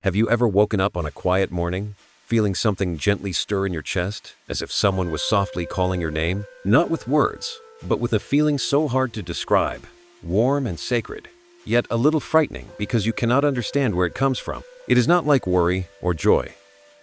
Have you ever woken up on a quiet morning, feeling something gently stir in your chest, as if someone was softly calling your name? Not with words, but with a feeling so hard to describe, warm and sacred, yet a little frightening because you cannot understand where it comes from. It is not like worry or joy,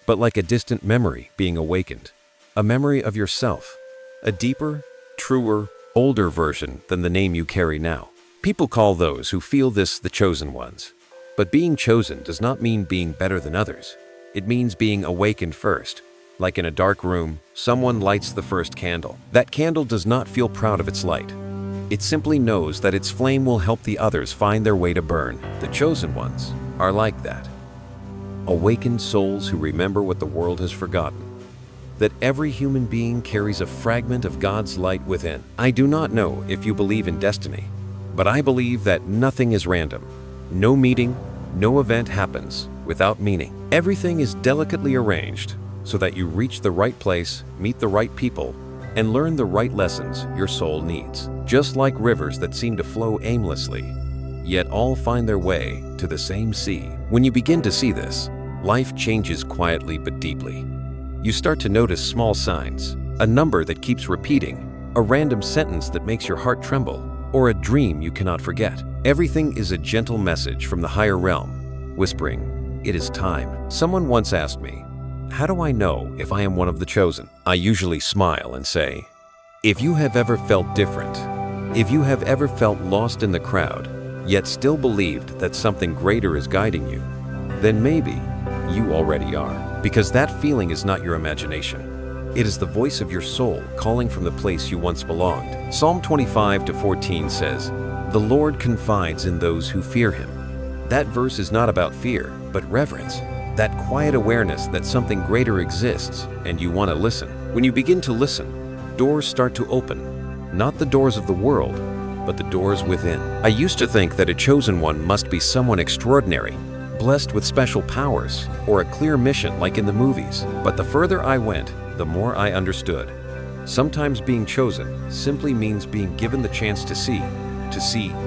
but like a distant memory being awakened. A memory of yourself, a deeper, truer, older version than the name you carry now. People call those who feel this the chosen ones. But being chosen does not mean being better than others. It means being awakened first. Like in a dark room, someone lights the first candle. That candle does not feel proud of its light. It simply knows that its flame will help the others find their way to burn. The chosen ones are like that. Awakened souls who remember what the world has forgotten. That every human being carries a fragment of God's light within. I do not know if you believe in destiny, but I believe that nothing is random. No meeting, no event happens without meaning. Everything is delicately arranged so that you reach the right place, meet the right people, and learn the right lessons your soul needs. Just like rivers that seem to flow aimlessly, yet all find their way to the same sea. When you begin to see this, life changes quietly but deeply. You start to notice small signs, a number that keeps repeating, a random sentence that makes your heart tremble, or a dream you cannot forget. Everything is a gentle message from the higher realm, whispering, "It is time." Someone once asked me, "How do I know if I am one of the chosen?" I usually smile and say, if you have ever felt different, if you have ever felt lost in the crowd, yet still believed that something greater is guiding you, then maybe you already are. Because that feeling is not your imagination. It is the voice of your soul calling from the place you once belonged. Psalm 25:14 says, "The Lord confides in those who fear Him." That verse is not about fear, but reverence. That quiet awareness that something greater exists and you want to listen. When you begin to listen, doors start to open. Not the doors of the world, but the doors within. I used to think that a chosen one must be someone extraordinary, blessed with special powers, or a clear mission like in the movies. But the further I went, the more I understood. Sometimes being chosen simply means being given the chance to see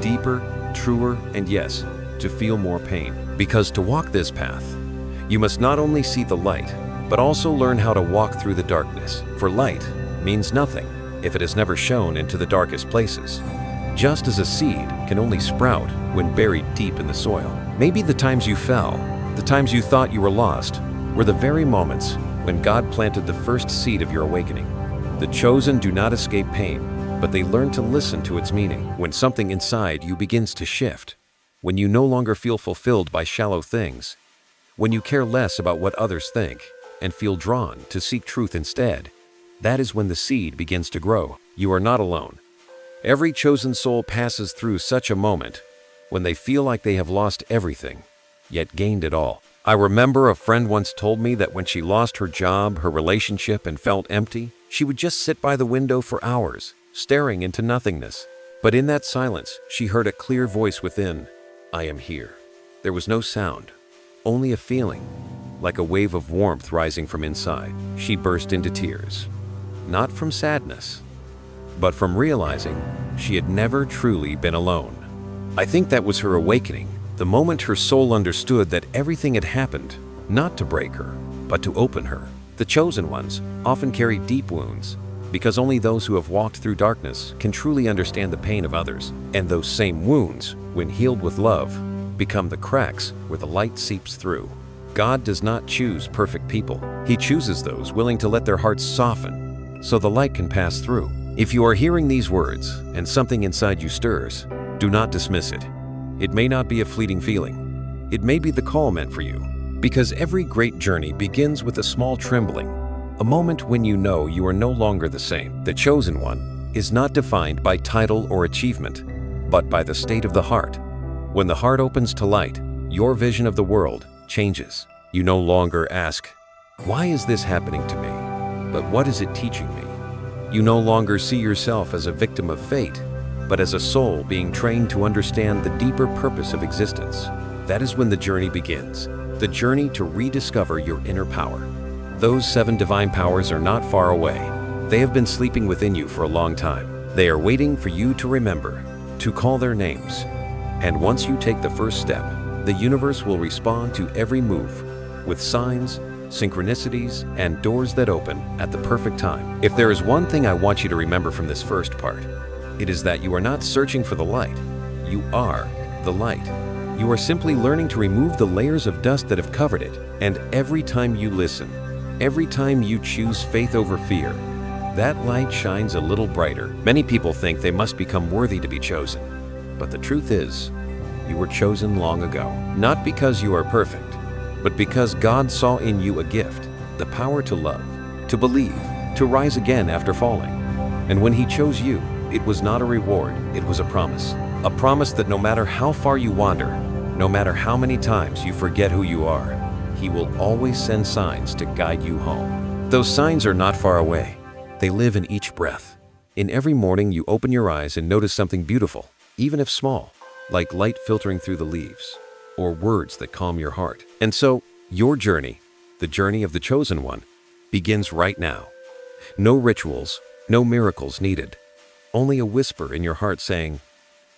deeper, truer, and yes, to feel more pain. Because to walk this path, you must not only see the light, but also learn how to walk through the darkness. For light means nothing if it has never shone into the darkest places. Just as a seed can only sprout when buried deep in the soil. Maybe the times you fell, the times you thought you were lost, were the very moments when God planted the first seed of your awakening. The chosen do not escape pain, but they learn to listen to its meaning. When something inside you begins to shift, when you no longer feel fulfilled by shallow things, when you care less about what others think and feel drawn to seek truth instead, that is when the seed begins to grow. You are not alone. Every chosen soul passes through such a moment when they feel like they have lost everything, yet gained it all. I remember a friend once told me that when she lost her job, her relationship, and felt empty, she would just sit by the window for hours, staring into nothingness. But in that silence, she heard a clear voice within, "I am here." There was no sound, only a feeling, like a wave of warmth rising from inside. She burst into tears, not from sadness, but from realizing she had never truly been alone. I think that was her awakening, the moment her soul understood that everything had happened, not to break her, but to open her. The chosen ones often carry deep wounds, because only those who have walked through darkness can truly understand the pain of others. And those same wounds, when healed with love, become the cracks where the light seeps through. God does not choose perfect people. He chooses those willing to let their hearts soften, so the light can pass through. If you are hearing these words and something inside you stirs, do not dismiss it. It may not be a fleeting feeling. It may be the call meant for you. Because every great journey begins with a small trembling, a moment when you know you are no longer the same. The chosen one is not defined by title or achievement, but by the state of the heart. When the heart opens to light, your vision of the world changes. You no longer ask, "Why is this happening to me?" but "What is it teaching me?" You no longer see yourself as a victim of fate, but as a soul being trained to understand the deeper purpose of existence. That is when the journey begins, the journey to rediscover your inner power. Those 7 divine powers are not far away. They have been sleeping within you for a long time. They are waiting for you to remember, to call their names. And once you take the first step, the universe will respond to every move with signs, synchronicities, and doors that open at the perfect time. If there is one thing I want you to remember from this first part, it is that you are not searching for the light. You are the light. You are simply learning to remove the layers of dust that have covered it. And every time you listen, every time you choose faith over fear, that light shines a little brighter. Many people think they must become worthy to be chosen. But the truth is, you were chosen long ago. Not because you are perfect, but because God saw in you a gift, the power to love, to believe, to rise again after falling. And when He chose you, it was not a reward, it was a promise. A promise that no matter how far you wander, no matter how many times you forget who you are, He will always send signs to guide you home. Those signs are not far away. They live in each breath. In every morning you open your eyes and notice something beautiful, even if small, like light filtering through the leaves, or words that calm your heart. And so, your journey, the journey of the chosen one, begins right now. No rituals, no miracles needed. Only a whisper in your heart saying,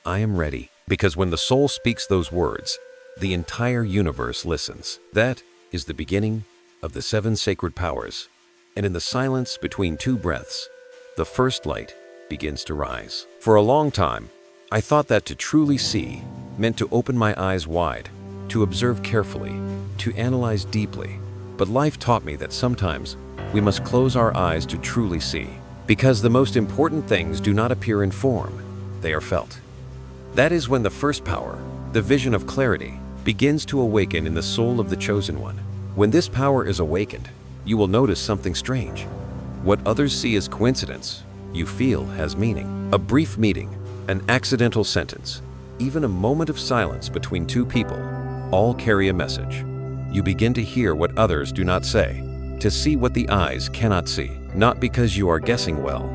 I am ready. Because when the soul speaks those words, the entire universe listens. That is the beginning of the 7 sacred powers. And in the silence between 2 breaths, the first light begins to rise. For a long time, I thought that to truly see meant to open my eyes wide, to observe carefully, to analyze deeply. But life taught me that sometimes we must close our eyes to truly see. Because the most important things do not appear in form, they are felt. That is when the first power, the vision of clarity, begins to awaken in the soul of the chosen one. When this power is awakened, you will notice something strange. What others see as coincidence, you feel has meaning. A brief meeting, an accidental sentence, even a moment of silence between 2 people, all carry a message. You begin to hear what others do not say, to see what the eyes cannot see, not because you are guessing well,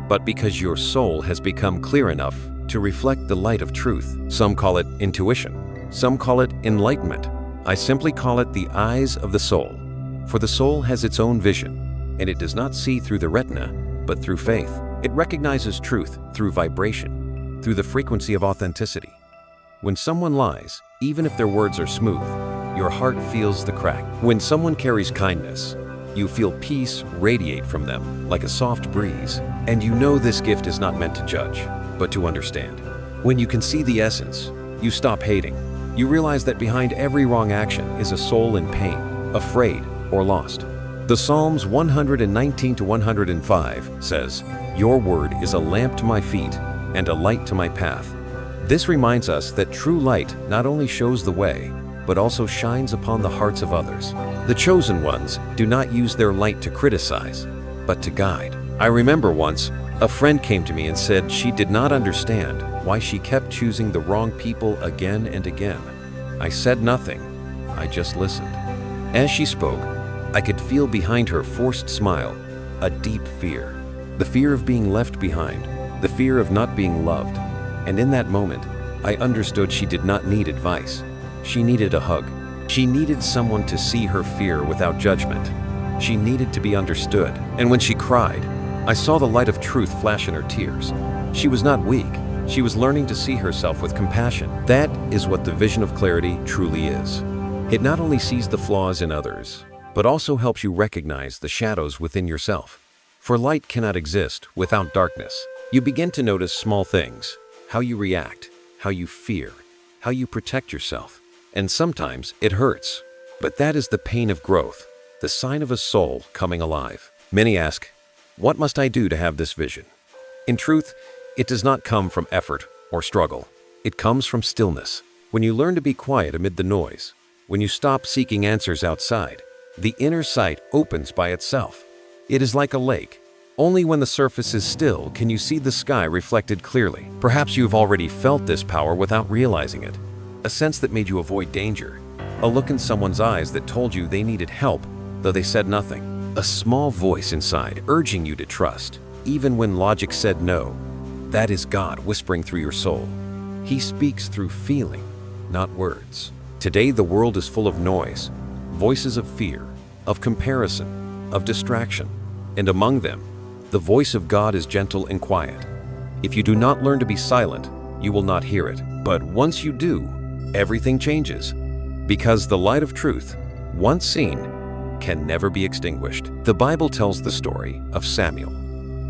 but because your soul has become clear enough to reflect the light of truth. Some call it intuition, some call it enlightenment. I simply call it the eyes of the soul. For the soul has its own vision, and it does not see through the retina, but through faith. It recognizes truth through vibration, through the frequency of authenticity. When someone lies, even if their words are smooth, your heart feels the crack. When someone carries kindness, you feel peace radiate from them like a soft breeze, and you know this gift is not meant to judge, but to understand. When you can see the essence, you stop hating. You realize that behind every wrong action is a soul in pain, afraid, or lost. The Psalms 119 to 105 says, Your word is a lamp to my feet and a light to my path. This reminds us that true light not only shows the way, but also shines upon the hearts of others. The chosen ones do not use their light to criticize, but to guide. I remember once, a friend came to me and said she did not understand why she kept choosing the wrong people again and again. I said nothing, I just listened. As she spoke, I could feel behind her forced smile a deep fear. The fear of being left behind, the fear of not being loved. And in that moment, I understood she did not need advice. She needed a hug. She needed someone to see her fear without judgment. She needed to be understood. And when she cried, I saw the light of truth flash in her tears. She was not weak. She was learning to see herself with compassion. That is what the vision of clarity truly is. It not only sees the flaws in others, but also helps you recognize the shadows within yourself. For light cannot exist without darkness. You begin to notice small things, how you react, how you fear, how you protect yourself. And sometimes it hurts. But that is the pain of growth, the sign of a soul coming alive. Many ask, what must I do to have this vision? In truth, it does not come from effort or struggle. It comes from stillness. When you learn to be quiet amid the noise, when you stop seeking answers outside, the inner sight opens by itself. It is like a lake. Only when the surface is still can you see the sky reflected clearly. Perhaps you've already felt this power without realizing it. A sense that made you avoid danger. A look in someone's eyes that told you they needed help, though they said nothing. A small voice inside urging you to trust, even when logic said no. That is God whispering through your soul. He speaks through feeling, not words. Today the world is full of noise, voices of fear, of comparison, of distraction, and among them, the voice of God is gentle and quiet. If you do not learn to be silent, you will not hear it. But once you do, everything changes. Because the light of truth, once seen, can never be extinguished. The Bible tells the story of Samuel.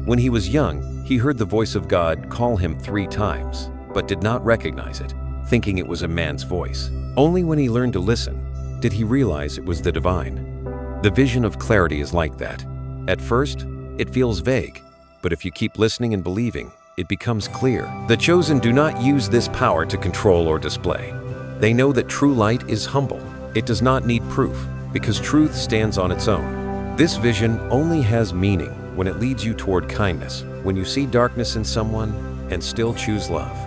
When he was young, he heard the voice of God call him 3 times, but did not recognize it, thinking it was a man's voice. Only when he learned to listen did he realize it was the divine. The vision of clarity is like that. At first, it feels vague, but if you keep listening and believing, it becomes clear. The chosen do not use this power to control or display. They know that true light is humble. It does not need proof, because truth stands on its own. This vision only has meaning when it leads you toward kindness, when you see darkness in someone and still choose love,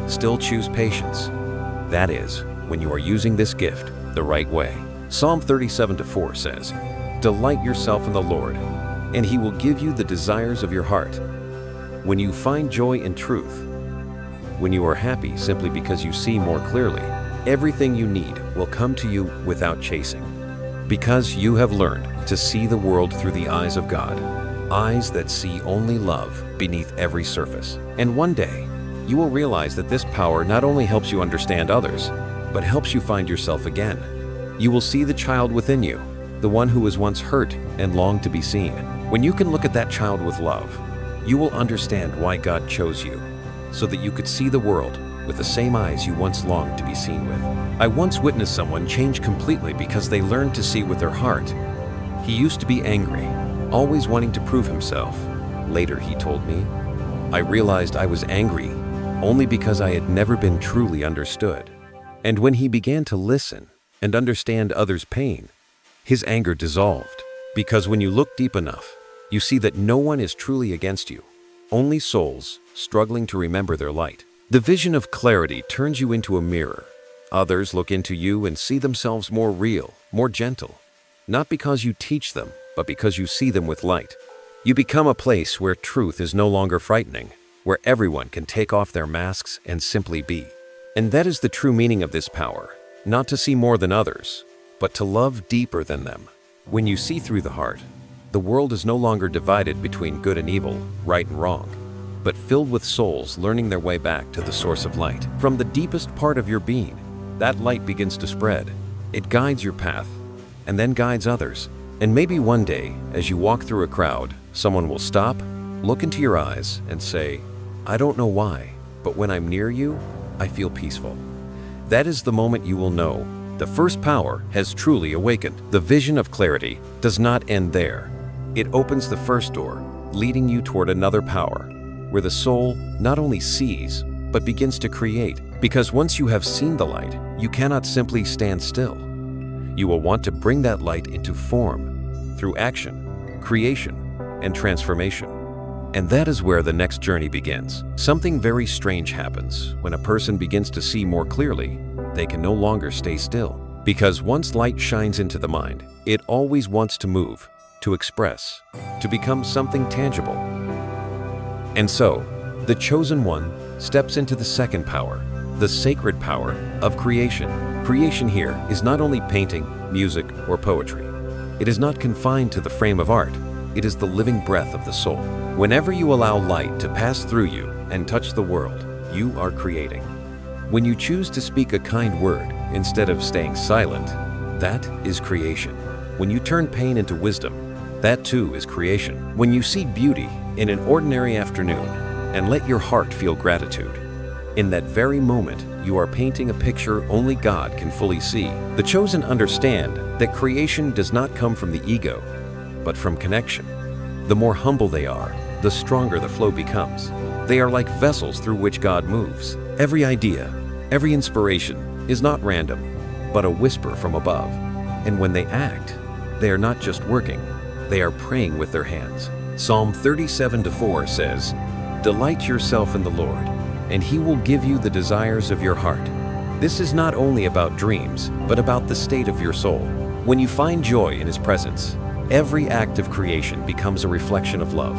still choose patience. That is, when you are using this gift the right way. Psalm 37:4 says, "Delight yourself in the Lord, and He will give you the desires of your heart." When you find joy in truth, when you are happy simply because you see more clearly, everything you need will come to you without chasing. Because you have learned to see the world through the eyes of God, eyes that see only love beneath every surface. And one day, you will realize that this power not only helps you understand others, but helps you find yourself again. You will see the child within you, the one who was once hurt and longed to be seen. When you can look at that child with love, you will understand why God chose you, so that you could see the world with the same eyes you once longed to be seen with. I once witnessed someone change completely because they learned to see with their heart. He used to be angry, always wanting to prove himself. Later, he told me, "I realized I was angry only because I had never been truly understood." And when he began to listen and understand others' pain, his anger dissolved. Because when you look deep enough, you see that no one is truly against you, only souls struggling to remember their light. The vision of clarity turns you into a mirror. Others look into you and see themselves more real, more gentle, not because you teach them, but because you see them with light. You become a place where truth is no longer frightening, where everyone can take off their masks and simply be. And that is the true meaning of this power, not to see more than others, but to love deeper than them. When you see through the heart, the world is no longer divided between good and evil, right and wrong, but filled with souls learning their way back to the source of light. From the deepest part of your being, that light begins to spread. It guides your path, and then guides others. And maybe one day, as you walk through a crowd, someone will stop, look into your eyes, and say, "I don't know why, but when I'm near you, I feel peaceful." That is the moment you will know the first power has truly awakened. The vision of clarity does not end there. It opens the first door, leading you toward another power, where the soul not only sees, but begins to create. Because once you have seen the light, you cannot simply stand still. You will want to bring that light into form, through action, creation, and transformation. And that is where the next journey begins. Something very strange happens when a person begins to see more clearly. They can no longer stay still. Because once light shines into the mind, it always wants to move, to express, to become something tangible. And so, the chosen one steps into the second power, the sacred power of creation. Creation here is not only painting, music, or poetry. It is not confined to the frame of art. It is the living breath of the soul. Whenever you allow light to pass through you and touch the world, you are creating. When you choose to speak a kind word instead of staying silent, that is creation. When you turn pain into wisdom, that too is creation. When you see beauty in an ordinary afternoon and let your heart feel gratitude, in that very moment, you are painting a picture only God can fully see. The chosen understand that creation does not come from the ego, but from connection. The more humble they are, the stronger the flow becomes. They are like vessels through which God moves. Every idea, every inspiration is not random, but a whisper from above. And when they act, they are not just working, they are praying with their hands. Psalm 37:4 says, "Delight yourself in the Lord, and He will give you the desires of your heart." This is not only about dreams, but about the state of your soul. When you find joy in His presence, every act of creation becomes a reflection of love.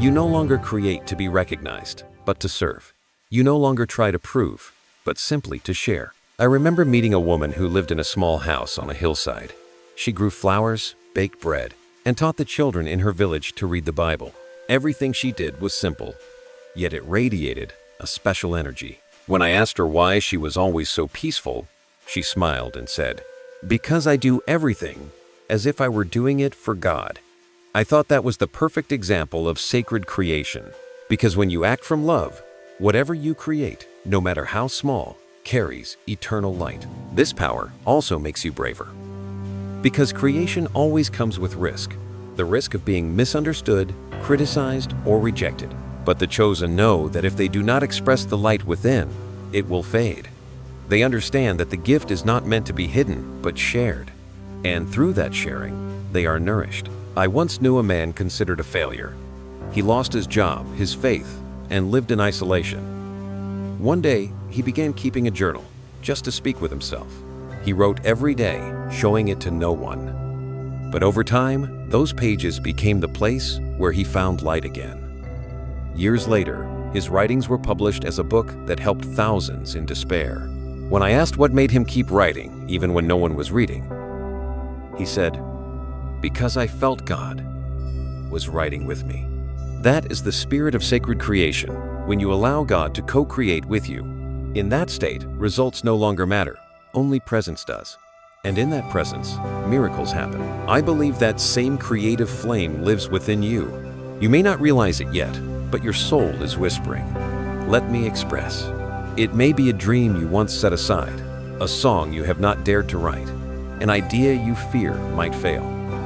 You no longer create to be recognized, but to serve. You no longer try to prove, but simply to share. I remember meeting a woman who lived in a small house on a hillside. She grew flowers, baked bread, and taught the children in her village to read the Bible. Everything she did was simple, yet it radiated a special energy. When I asked her why she was always so peaceful, She smiled and said, "Because I do everything as if I were doing it for God." I thought that was the perfect example of sacred creation, because when you act from love, whatever you create, no matter how small, carries eternal light. This power also makes you braver, because creation always comes with risk, the risk of being misunderstood, criticized, or rejected. But the chosen know that if they do not express the light within, it will fade. They understand that the gift is not meant to be hidden, but shared. And through that sharing, they are nourished. I once knew a man considered a failure. He lost his job, his faith, and lived in isolation. One day, he began keeping a journal, just to speak with himself. He wrote every day, showing it to no one. But over time, those pages became the place where he found light again. Years later, his writings were published as a book that helped thousands in despair. When I asked what made him keep writing, even when no one was reading, he said, "Because I felt God was writing with me." That is the spirit of sacred creation, when you allow God to co-create with you. In that state, results no longer matter, only presence does. And in that presence, miracles happen. I believe that same creative flame lives within you. You may not realize it yet, but your soul is whispering, "Let me express." It may be a dream you once set aside, a song you have not dared to write, an idea you fear might fail.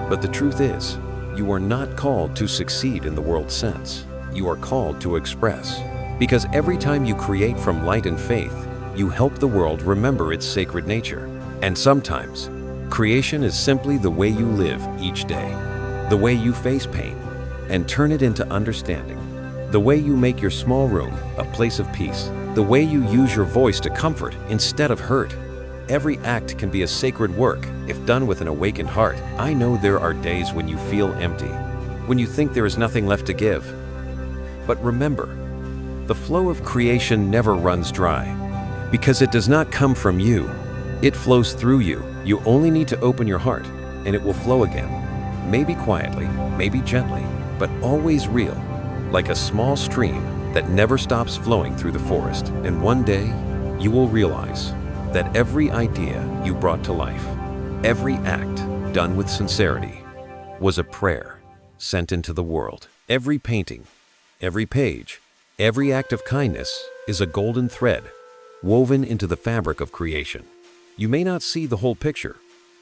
But the truth is, you are not called to succeed in the world's sense. You are called to express. Because every time you create from light and faith, you help the world remember its sacred nature. And sometimes, creation is simply the way you live each day, the way you face pain and turn it into understanding, the way you make your small room a place of peace, the way you use your voice to comfort instead of hurt. Every act can be a sacred work if done with an awakened heart. I know there are days when you feel empty, when you think there is nothing left to give. But remember, the flow of creation never runs dry, because it does not come from you. It flows through you. You only need to open your heart, and it will flow again. Maybe quietly, maybe gently, but always real, like a small stream that never stops flowing through the forest. And one day, you will realize that every idea you brought to life, every act done with sincerity, was a prayer sent into the world. Every painting, every page, every act of kindness is a golden thread woven into the fabric of creation. You may not see the whole picture,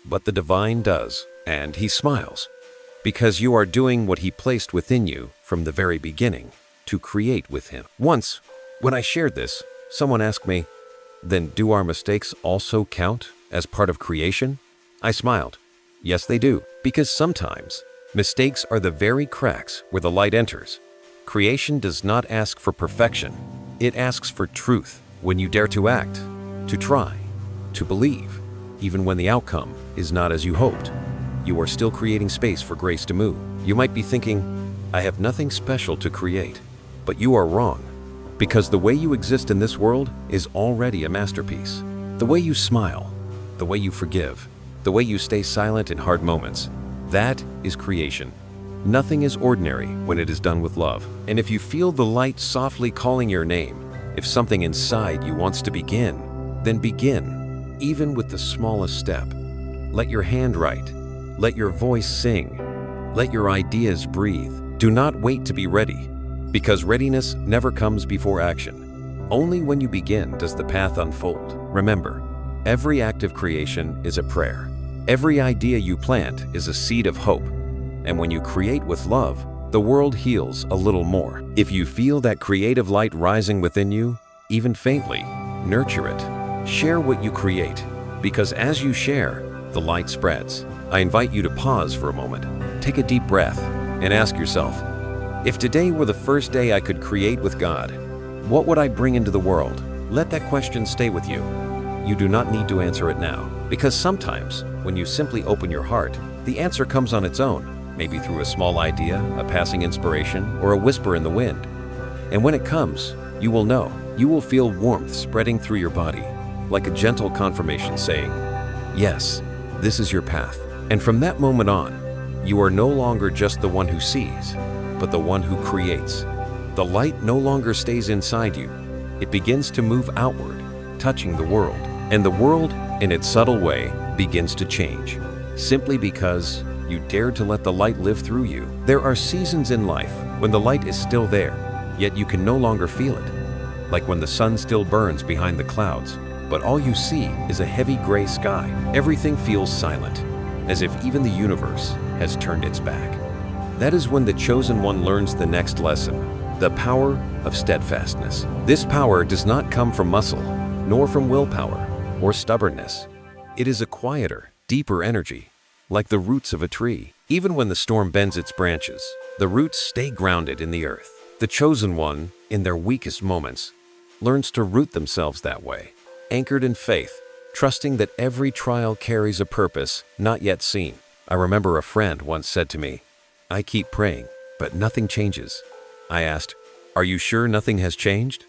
but the divine does, and he smiles, because you are doing what he placed within you from the very beginning, to create with him. Once, when I shared this, someone asked me, "Then do our mistakes also count as part of creation?" I smiled. Yes, they do, because sometimes mistakes are the very cracks where the light enters. Creation does not ask for perfection. It asks for truth. When you dare to act, to try, to believe, even when the outcome is not as you hoped, you are still creating space for grace to move. You might be thinking, "I have nothing special to create," but you are wrong, because the way you exist in this world is already a masterpiece. The way you smile, the way you forgive, the way you stay silent in hard moments, that is creation. Nothing is ordinary when it is done with love. And if you feel the light softly calling your name, if something inside you wants to begin, then begin, even with the smallest step. Let your hand write. Let your voice sing. Let your ideas breathe. Do not wait to be ready, because readiness never comes before action. Only when you begin does the path unfold. Remember, every act of creation is a prayer. Every idea you plant is a seed of hope. And when you create with love, the world heals a little more. If you feel that creative light rising within you, even faintly, nurture it. Share what you create, because as you share, the light spreads. I invite you to pause for a moment, take a deep breath, and ask yourself, if today were the first day I could create with God, what would I bring into the world? Let that question stay with you. You do not need to answer it now, because sometimes, when you simply open your heart, the answer comes on its own. Maybe through a small idea, a passing inspiration, or a whisper in the wind. And when it comes, you will know. You will feel warmth spreading through your body, like a gentle confirmation saying, "Yes, this is your path." And from that moment on, you are no longer just the one who sees, but the one who creates. The light no longer stays inside you. It begins to move outward, touching the world. And the world in its subtle way, begins to change, simply because you dared to let the light live through you. There are seasons in life when the light is still there, yet you can no longer feel it. Like when the sun still burns behind the clouds, but all you see is a heavy gray sky. Everything feels silent, as if even the universe has turned its back. That is when the chosen one learns the next lesson, the power of steadfastness. This power does not come from muscle, nor from willpower or stubbornness. It is a quieter, deeper energy, like the roots of a tree. Even when the storm bends its branches, the roots stay grounded in the earth. The chosen one, in their weakest moments, learns to root themselves that way, anchored in faith, trusting that every trial carries a purpose not yet seen. I remember a friend once said to me, "I keep praying, but nothing changes." I asked, "Are you sure nothing has changed?"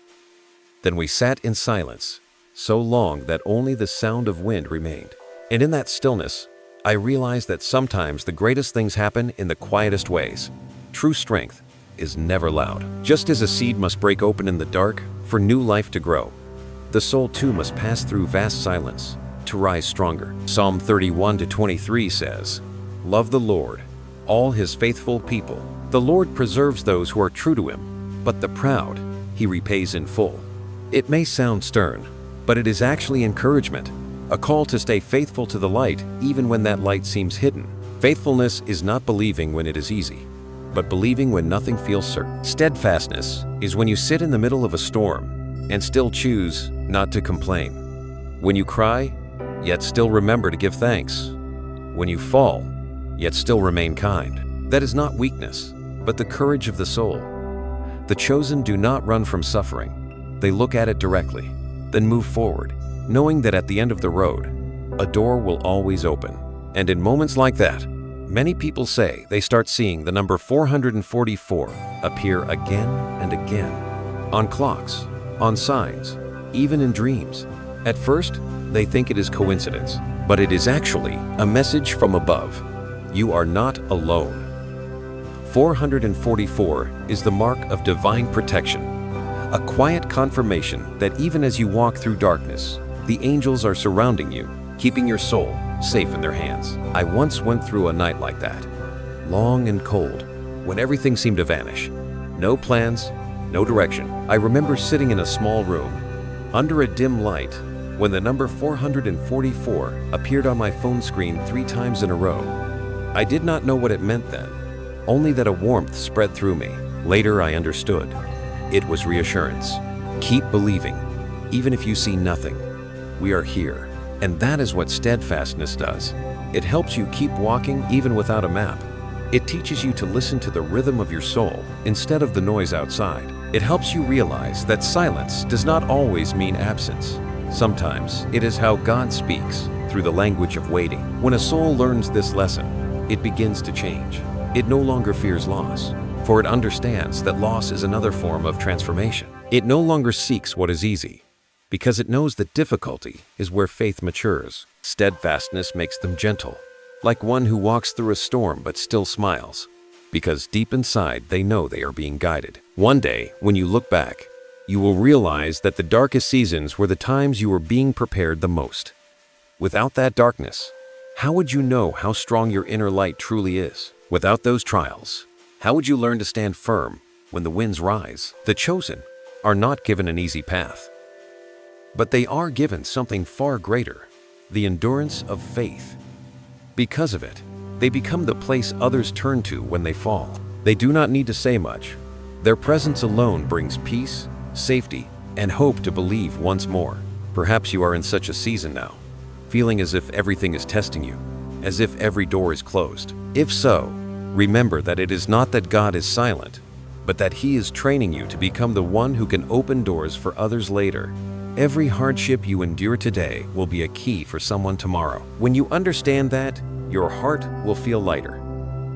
Then we sat in silence, so long that only the sound of wind remained. And in that stillness, I realized that sometimes the greatest things happen in the quietest ways. True strength is never loud. Just as a seed must break open in the dark for new life to grow, the soul too must pass through vast silence to rise stronger. Psalm 31-23 says, "Love the Lord, all his faithful people. The Lord preserves those who are true to him, but the proud he repays in full." It may sound stern, but it is actually encouragement, a call to stay faithful to the light even when that light seems hidden. Faithfulness is not believing when it is easy, but believing when nothing feels certain. Steadfastness is when you sit in the middle of a storm and still choose not to complain. When you cry, yet still remember to give thanks. When you fall, yet still remain kind. That is not weakness, but the courage of the soul. The chosen do not run from suffering. They look at it directly, then move forward, knowing that at the end of the road, a door will always open. And in moments like that, many people say they start seeing the number 444 appear again and again, on clocks, on signs, even in dreams. At first, they think it is coincidence, but it is actually a message from above. You are not alone. 444 is the mark of divine protection, a quiet confirmation that even as you walk through darkness, the angels are surrounding you, keeping your soul safe in their hands. I once went through a night like that, long and cold, when everything seemed to vanish. No plans, no direction. I remember sitting in a small room, under a dim light, when the number 444 appeared on my phone screen 3 times in a row. I did not know what it meant then, only that a warmth spread through me. Later I understood. It was reassurance. Keep believing, even if you see nothing. We are here, and that is what steadfastness does. It helps you keep walking even without a map. It teaches you to listen to the rhythm of your soul instead of the noise outside. It helps you realize that silence does not always mean absence. Sometimes it is how God speaks, through the language of waiting. When a soul learns this lesson, it begins to change. It no longer fears loss, for it understands that loss is another form of transformation. It no longer seeks what is easy, because it knows that difficulty is where faith matures. Steadfastness makes them gentle, like one who walks through a storm but still smiles, because deep inside they know they are being guided. One day, when you look back, you will realize that the darkest seasons were the times you were being prepared the most. Without that darkness, how would you know how strong your inner light truly is? Without those trials, how would you learn to stand firm when the winds rise? The chosen are not given an easy path, but they are given something far greater, the endurance of faith. Because of it, they become the place others turn to when they fall. They do not need to say much. Their presence alone brings peace, safety, and hope to believe once more. Perhaps you are in such a season now, feeling as if everything is testing you, as if every door is closed. If so, remember that it is not that God is silent, but that He is training you to become the one who can open doors for others later. Every hardship you endure today will be a key for someone tomorrow. When you understand that, your heart will feel lighter,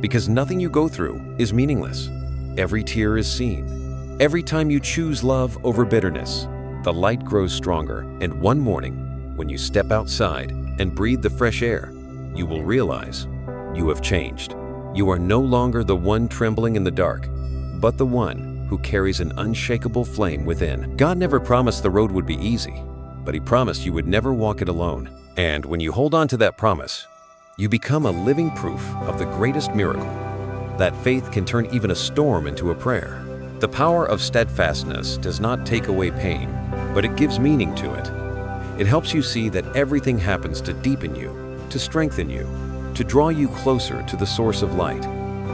because nothing you go through is meaningless. Every tear is seen. Every time you choose love over bitterness, the light grows stronger, and one morning, when you step outside and breathe the fresh air, you will realize you have changed. You are no longer the one trembling in the dark, but the one who carries an unshakable flame within. God never promised the road would be easy, but He promised you would never walk it alone. And when you hold on to that promise, you become a living proof of the greatest miracle, that faith can turn even a storm into a prayer. The power of steadfastness does not take away pain, but it gives meaning to it. It helps you see that everything happens to deepen you, to strengthen you, to draw you closer to the source of light.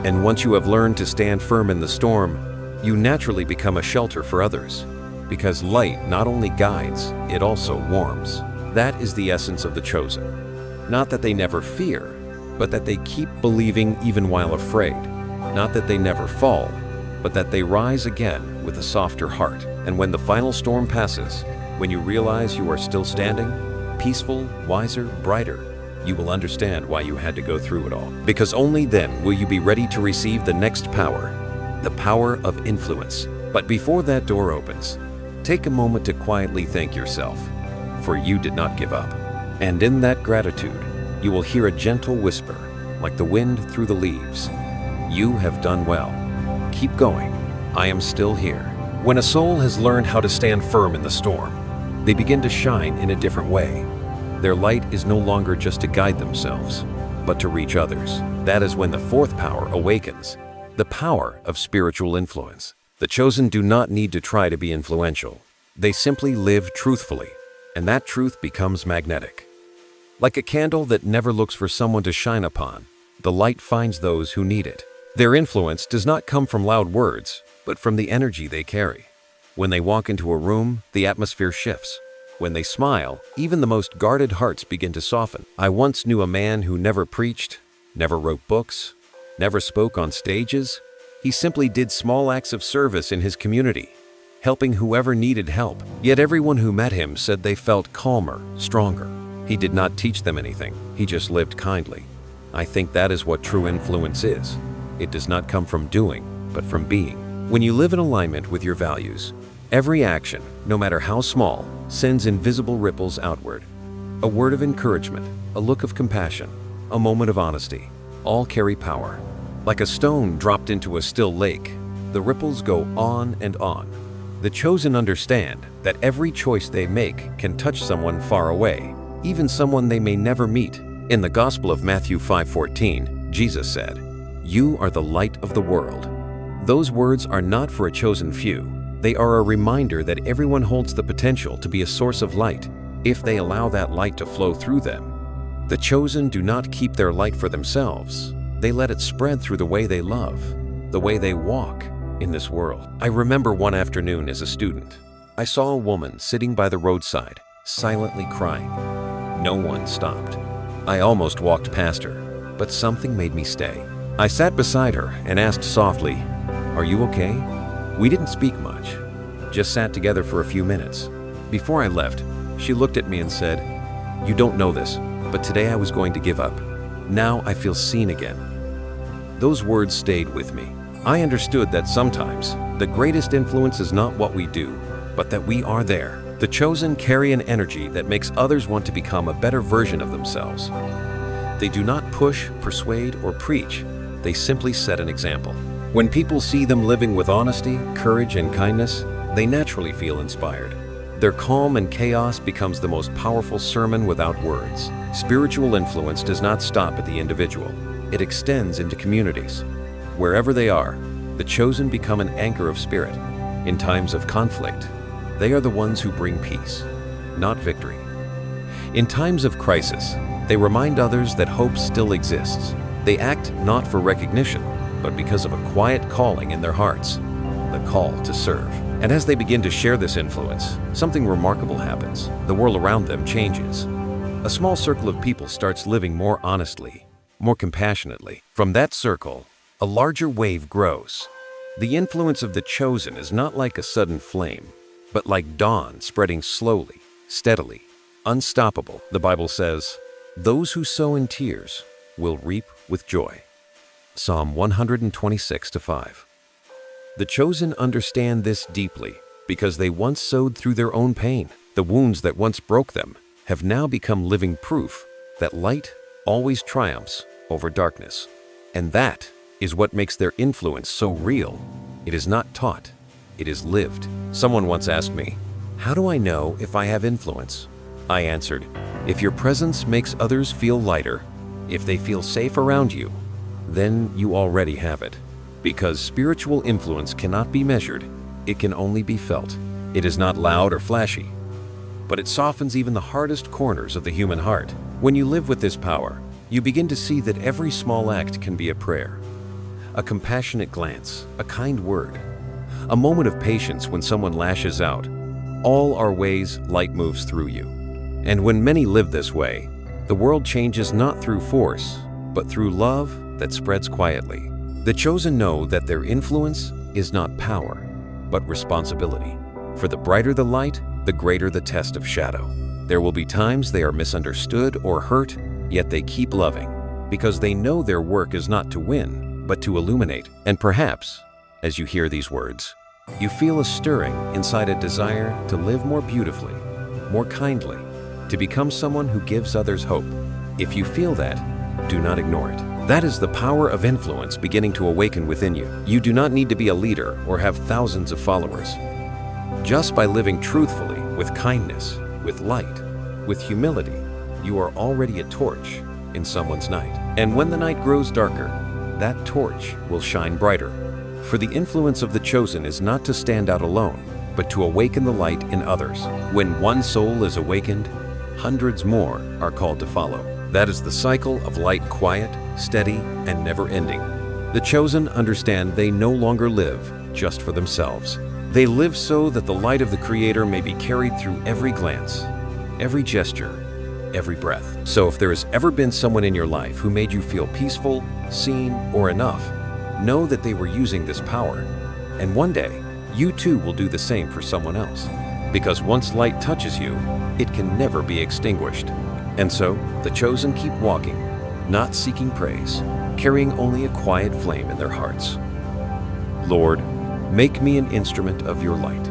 And once you have learned to stand firm in the storm, you naturally become a shelter for others, because light not only guides, it also warms. That is the essence of the chosen. Not that they never fear, but that they keep believing even while afraid. Not that they never fall, but that they rise again with a softer heart. And when the final storm passes, when you realize you are still standing, peaceful, wiser, brighter, you will understand why you had to go through it all. Because only then will you be ready to receive the next power, the power of influence. But before that door opens, take a moment to quietly thank yourself, for you did not give up. And in that gratitude, you will hear a gentle whisper, like the wind through the leaves. You have done well. Keep going. I am still here. When a soul has learned how to stand firm in the storm, they begin to shine in a different way. Their light is no longer just to guide themselves, but to reach others. That is when the fourth power awakens, the power of spiritual influence. The chosen do not need to try to be influential. They simply live truthfully, and that truth becomes magnetic. Like a candle that never looks for someone to shine upon, the light finds those who need it. Their influence does not come from loud words, but from the energy they carry. When they walk into a room, the atmosphere shifts. When they smile, even the most guarded hearts begin to soften. I once knew a man who never preached, never wrote books, never spoke on stages. He simply did small acts of service in his community, helping whoever needed help. Yet everyone who met him said they felt calmer, stronger. He did not teach them anything. He just lived kindly. I think that is what true influence is. It does not come from doing, but from being. When you live in alignment with your values, every action, no matter how small, sends invisible ripples outward. A word of encouragement, a look of compassion, a moment of honesty, all carry power. Like a stone dropped into a still lake, the ripples go on and on. The chosen understand that every choice they make can touch someone far away, even someone they may never meet. In the Gospel of Matthew 5:14, Jesus said, "You are the light of the world." Those words are not for a chosen few. They are a reminder that everyone holds the potential to be a source of light if they allow that light to flow through them. The chosen do not keep their light for themselves. They let it spread through the way they love, the way they walk in this world. I remember one afternoon as a student, I saw a woman sitting by the roadside, silently crying. No one stopped. I almost walked past her, but something made me stay. I sat beside her and asked softly, "Are you okay?" We didn't speak much, just sat together for a few minutes. Before I left, she looked at me and said, "You don't know this, but today I was going to give up. Now I feel seen again." Those words stayed with me. I understood that sometimes the greatest influence is not what we do, but that we are there. The chosen carry an energy that makes others want to become a better version of themselves. They do not push, persuade, or preach. They simply set an example. When people see them living with honesty, courage, and kindness, they naturally feel inspired. Their calm and chaos becomes the most powerful sermon without words. Spiritual influence does not stop at the individual. It extends into communities. Wherever they are, the chosen become an anchor of spirit. In times of conflict, they are the ones who bring peace, not victory. In times of crisis, they remind others that hope still exists. They act not for recognition, but because of a quiet calling in their hearts, the call to serve. And as they begin to share this influence, something remarkable happens. The world around them changes. A small circle of people starts living more honestly, more compassionately. From that circle, a larger wave grows. The influence of the chosen is not like a sudden flame, but like dawn spreading slowly, steadily, unstoppable. The Bible says, "Those who sow in tears will reap with joy." Psalm 126:5. The chosen understand this deeply because they once sowed through their own pain. The wounds that once broke them have now become living proof that light always triumphs over darkness. And that is what makes their influence so real. It is not taught, it is lived. Someone once asked me, "How do I know if I have influence?" I answered, If your presence makes others feel lighter, if they feel safe around you, then you already have it. Because spiritual influence cannot be measured, it can only be felt. It is not loud or flashy, but it softens even the hardest corners of the human heart. When you live with this power, you begin to see that every small act can be a prayer, a compassionate glance, a kind word, a moment of patience when someone lashes out. All are ways light moves through you. And when many live this way, the world changes not through force, but through love that spreads quietly. The chosen know that their influence is not power, but responsibility. For the brighter the light, the greater the test of shadow. There will be times they are misunderstood or hurt, yet they keep loving, because they know their work is not to win, but to illuminate. And perhaps, as you hear these words, you feel a stirring inside a desire to live more beautifully, more kindly, to become someone who gives others hope. If you feel that, do not ignore it. That is the power of influence beginning to awaken within you. You do not need to be a leader or have thousands of followers. Just by living truthfully, with kindness, with light, with humility, you are already a torch in someone's night. And when the night grows darker, that torch will shine brighter. For the influence of the chosen is not to stand out alone, but to awaken the light in others. When one soul is awakened, hundreds more are called to follow. That is the cycle of light, quiet, steady, and never-ending. The chosen understand they no longer live just for themselves. They live so that the light of the Creator may be carried through every glance, every gesture, every breath. So if there has ever been someone in your life who made you feel peaceful, seen, or enough, know that they were using this power. And one day, you too will do the same for someone else. Because once light touches you, it can never be extinguished. And so, the chosen keep walking, not seeking praise, carrying only a quiet flame in their hearts. Lord, make me an instrument of your light.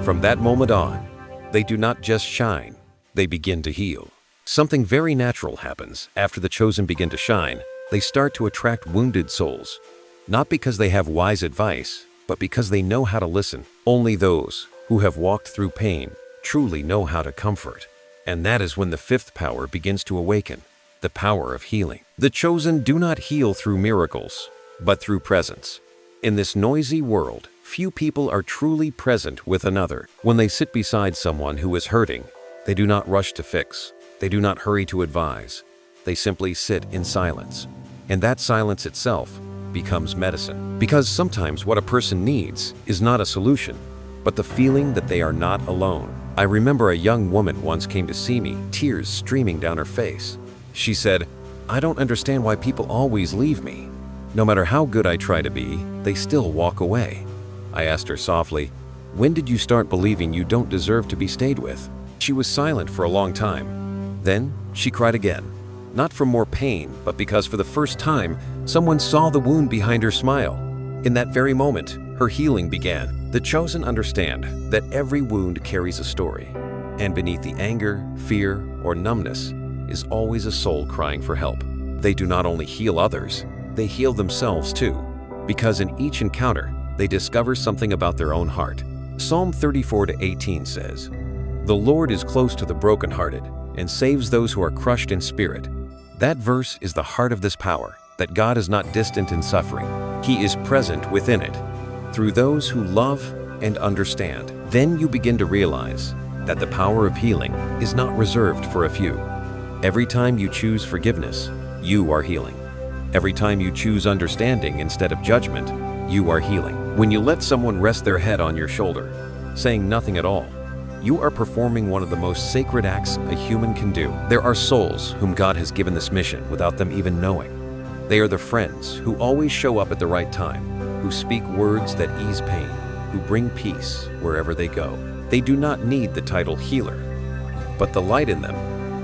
From that moment on, they do not just shine, they begin to heal. Something very natural happens after the chosen begin to shine. They start to attract wounded souls, not because they have wise advice, but because they know how to listen. Only those who have walked through pain truly know how to comfort. And that is when the fifth power begins to awaken, the power of healing. The chosen do not heal through miracles, but through presence. In this noisy world, few people are truly present with another. When they sit beside someone who is hurting, they do not rush to fix. They do not hurry to advise. They simply sit in silence. And that silence itself becomes medicine. Because sometimes what a person needs is not a solution, but the feeling that they are not alone. I remember a young woman once came to see me, tears streaming down her face. She said, "I don't understand why people always leave me. No matter how good I try to be, they still walk away." I asked her softly, "When did you start believing you don't deserve to be stayed with?" She was silent for a long time. Then she cried again, not from more pain, but because for the first time, someone saw the wound behind her smile. In that very moment, her healing began. The chosen understand that every wound carries a story, and beneath the anger, fear, or numbness is always a soul crying for help. They do not only heal others, they heal themselves too, because in each encounter, they discover something about their own heart. Psalm 34:18 says, "The Lord is close to the brokenhearted and saves those who are crushed in spirit." That verse is the heart of this power, that God is not distant in suffering. He is present within it, through those who love and understand. Then you begin to realize that the power of healing is not reserved for a few. Every time you choose forgiveness, you are healing. Every time you choose understanding instead of judgment, you are healing. When you let someone rest their head on your shoulder, saying nothing at all, you are performing one of the most sacred acts a human can do. There are souls whom God has given this mission without them even knowing. They are the friends who always show up at the right time, who speak words that ease pain, who bring peace wherever they go. They do not need the title healer, but the light in them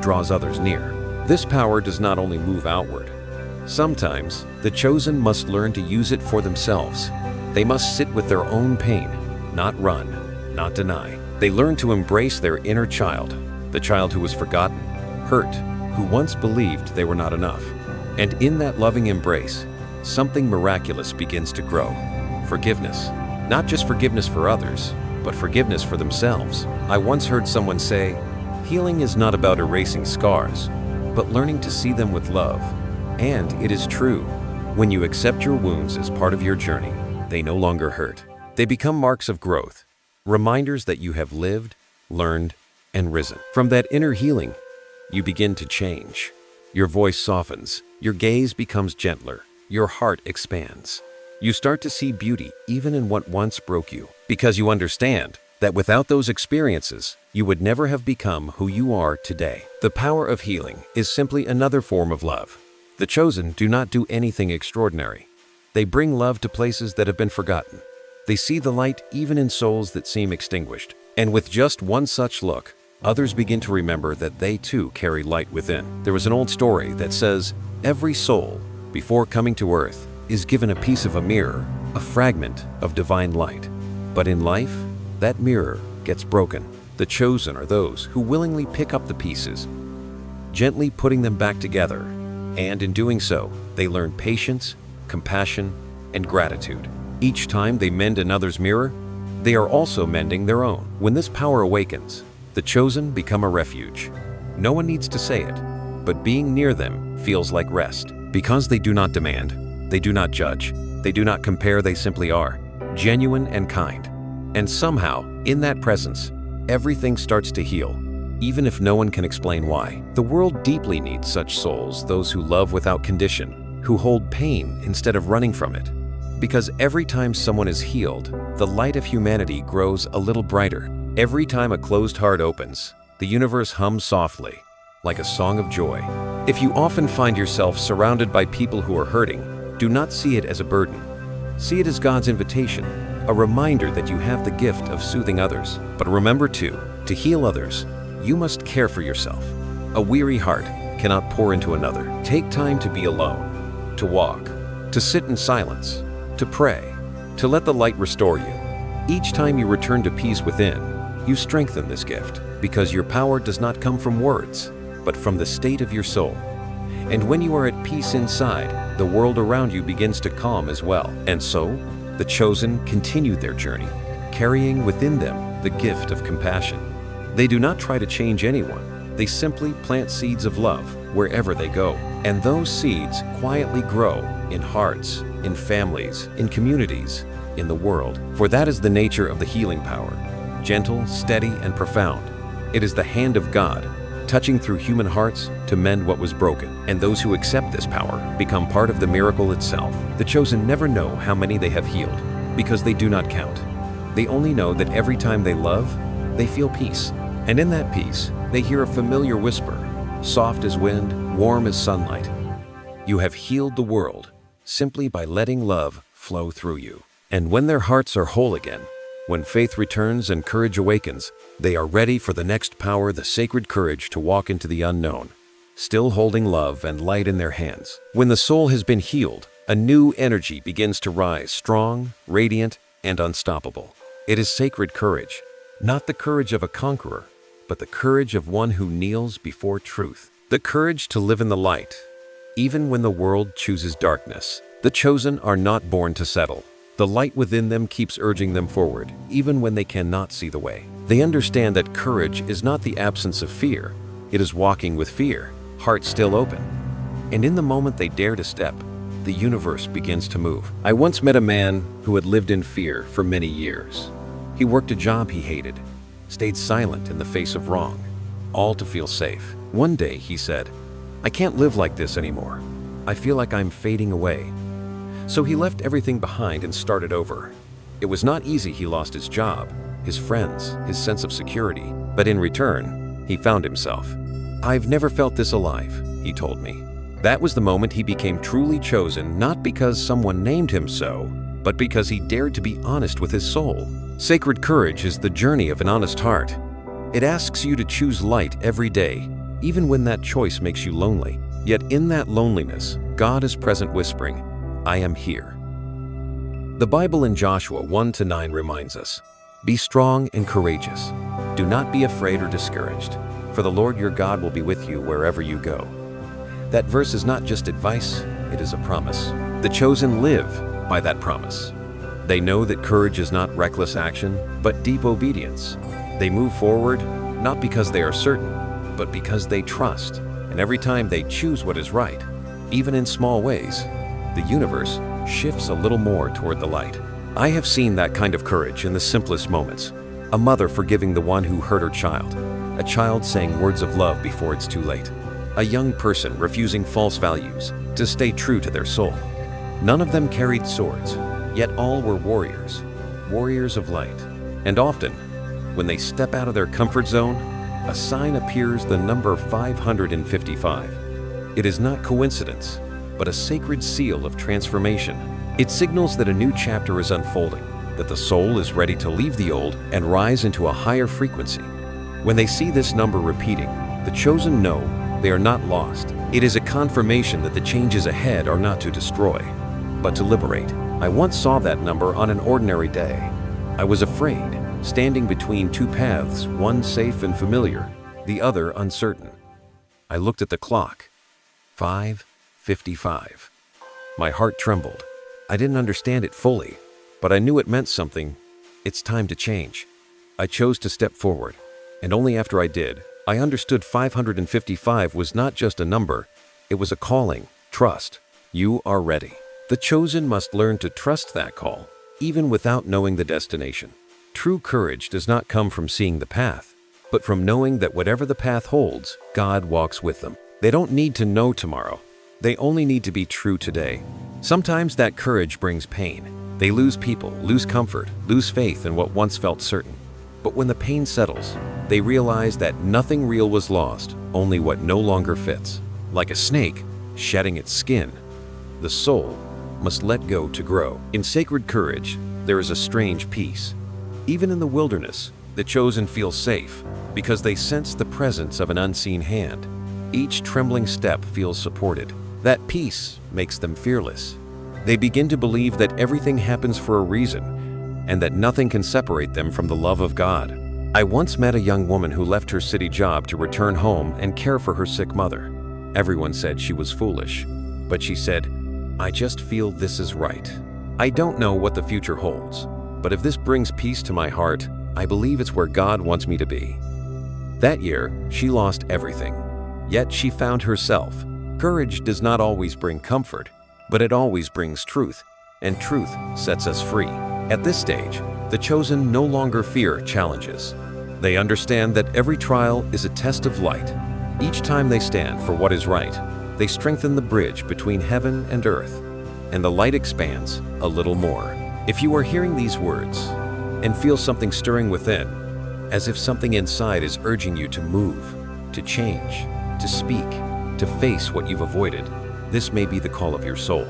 draws others near. This power does not only move outward. Sometimes, the chosen must learn to use it for themselves. They must sit with their own pain, not run, not deny. They learn to embrace their inner child, the child who was forgotten, hurt, who once believed they were not enough. And in that loving embrace, something miraculous begins to grow. Forgiveness. Not just forgiveness for others, but forgiveness for themselves. I once heard someone say, Healing is not about erasing scars, but learning to see them with love. And it is true, when you accept your wounds as part of your journey, they no longer hurt. They become marks of growth, reminders that you have lived, learned, and risen. From that inner healing, you begin to change. Your voice softens, your gaze becomes gentler, your heart expands. You start to see beauty even in what once broke you, because you understand that without those experiences, you would never have become who you are today. The power of healing is simply another form of love. The chosen do not do anything extraordinary. They bring love to places that have been forgotten. They see the light even in souls that seem extinguished. And with just one such look, others begin to remember that they too carry light within. There was an old story that says, every soul, before coming to earth, is given a piece of a mirror, a fragment of divine light. But in life, that mirror gets broken. The chosen are those who willingly pick up the pieces, gently putting them back together. And in doing so, they learn patience, compassion, and gratitude. Each time they mend another's mirror, they are also mending their own. When this power awakens, the chosen become a refuge. No one needs to say it, but being near them feels like rest. Because they do not demand, they do not judge, they do not compare, they simply are, genuine and kind. And somehow, in that presence, everything starts to heal, even if no one can explain why. The world deeply needs such souls, those who love without condition, who hold pain instead of running from it. Because every time someone is healed, the light of humanity grows a little brighter. Every time a closed heart opens, the universe hums softly, like a song of joy. If you often find yourself surrounded by people who are hurting, do not see it as a burden. See it as God's invitation, a reminder that you have the gift of soothing others. But remember too, to heal others, you must care for yourself. A weary heart cannot pour into another. Take time to be alone, to walk, to sit in silence, to pray, to let the light restore you. Each time you return to peace within, you strengthen this gift, because your power does not come from words, but from the state of your soul. And when you are at peace inside, the world around you begins to calm as well. And so, the chosen continue their journey, carrying within them the gift of compassion. They do not try to change anyone. They simply plant seeds of love wherever they go. And those seeds quietly grow in hearts, in families, in communities, in the world. For that is the nature of the healing power. Gentle, steady, and profound. It is the hand of God, touching through human hearts to mend what was broken. And those who accept this power become part of the miracle itself. The chosen never know how many they have healed, because they do not count. They only know that every time they love, they feel peace. And in that peace, they hear a familiar whisper, soft as wind, warm as sunlight. You have healed the world simply by letting love flow through you. And when their hearts are whole again, when faith returns and courage awakens, they are ready for the next power, the sacred courage to walk into the unknown, still holding love and light in their hands. When the soul has been healed, a new energy begins to rise, strong, radiant, and unstoppable. It is sacred courage, not the courage of a conqueror, but the courage of one who kneels before truth. The courage to live in the light, even when the world chooses darkness. The chosen are not born to settle. The light within them keeps urging them forward, even when they cannot see the way. They understand that courage is not the absence of fear. It is walking with fear, heart still open. And in the moment they dare to step, the universe begins to move. I once met a man who had lived in fear for many years. He worked a job he hated, stayed silent in the face of wrong, all to feel safe. One day he said, "I can't live like this anymore. I feel like I'm fading away." So he left everything behind and started over. It was not easy. He lost his job, his friends, his sense of security, but in return, he found himself. "I've never felt this alive," he told me. That was the moment he became truly chosen, not because someone named him so, but because he dared to be honest with his soul. Sacred courage is the journey of an honest heart. It asks you to choose light every day, even when that choice makes you lonely. Yet in that loneliness, God is present whispering, "I am here." The Bible in Joshua 1-9 reminds us, "Be strong and courageous. Do not be afraid or discouraged, for the Lord your God will be with you wherever you go." That verse is not just advice, it is a promise. The chosen live by that promise. They know that courage is not reckless action, but deep obedience. They move forward, not because they are certain, but because they trust. And every time they choose what is right, even in small ways, the universe shifts a little more toward the light. I have seen that kind of courage in the simplest moments. A mother forgiving the one who hurt her child. A child saying words of love before it's too late. A young person refusing false values to stay true to their soul. None of them carried swords, yet all were warriors, warriors of light. And often, when they step out of their comfort zone, a sign appears, the number 555. It is not coincidence, but a sacred seal of transformation. It signals that a new chapter is unfolding, that the soul is ready to leave the old and rise into a higher frequency. When they see this number repeating, the chosen know they are not lost. It is a confirmation that the changes ahead are not to destroy, but to liberate. I once saw that number on an ordinary day. I was afraid, standing between two paths, one safe and familiar, the other uncertain. I looked at the clock. 5:55. My heart trembled. I didn't understand it fully, but I knew it meant something. It's time to change. I chose to step forward, and only after I did, I understood 555 was not just a number, it was a calling. Trust. You are ready. The chosen must learn to trust that call, even without knowing the destination. True courage does not come from seeing the path, but from knowing that whatever the path holds, God walks with them. They don't need to know tomorrow. They only need to be true today. Sometimes that courage brings pain. They lose people, lose comfort, lose faith in what once felt certain. But when the pain settles, they realize that nothing real was lost, only what no longer fits. Like a snake shedding its skin, the soul must let go to grow. In sacred courage, there is a strange peace. Even in the wilderness, the chosen feel safe because they sense the presence of an unseen hand. Each trembling step feels supported. That peace makes them fearless. They begin to believe that everything happens for a reason and that nothing can separate them from the love of God. I once met a young woman who left her city job to return home and care for her sick mother. Everyone said she was foolish, but she said, "I just feel this is right. I don't know what the future holds, but if this brings peace to my heart, I believe it's where God wants me to be." That year, she lost everything, yet she found herself. Courage does not always bring comfort, but it always brings truth, and truth sets us free. At this stage, the chosen no longer fear challenges. They understand that every trial is a test of light. Each time they stand for what is right, they strengthen the bridge between heaven and earth, and the light expands a little more. If you are hearing these words and feel something stirring within, as if something inside is urging you to move, to change, to speak, to face what you've avoided, this may be the call of your soul.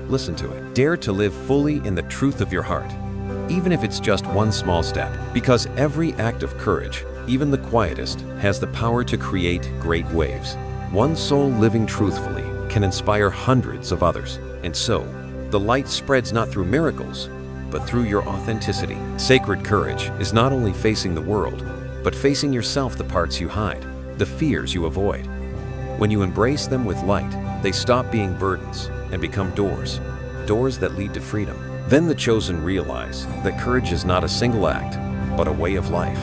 Listen to it. Dare to live fully in the truth of your heart, even if it's just one small step, because every act of courage, even the quietest, has the power to create great waves. One soul living truthfully can inspire hundreds of others, and so, the light spreads not through miracles, but through your authenticity. Sacred courage is not only facing the world, but facing yourself, the parts you hide, the fears you avoid. When you embrace them with light, they stop being burdens and become doors, doors that lead to freedom. Then the chosen realize that courage is not a single act, but a way of life.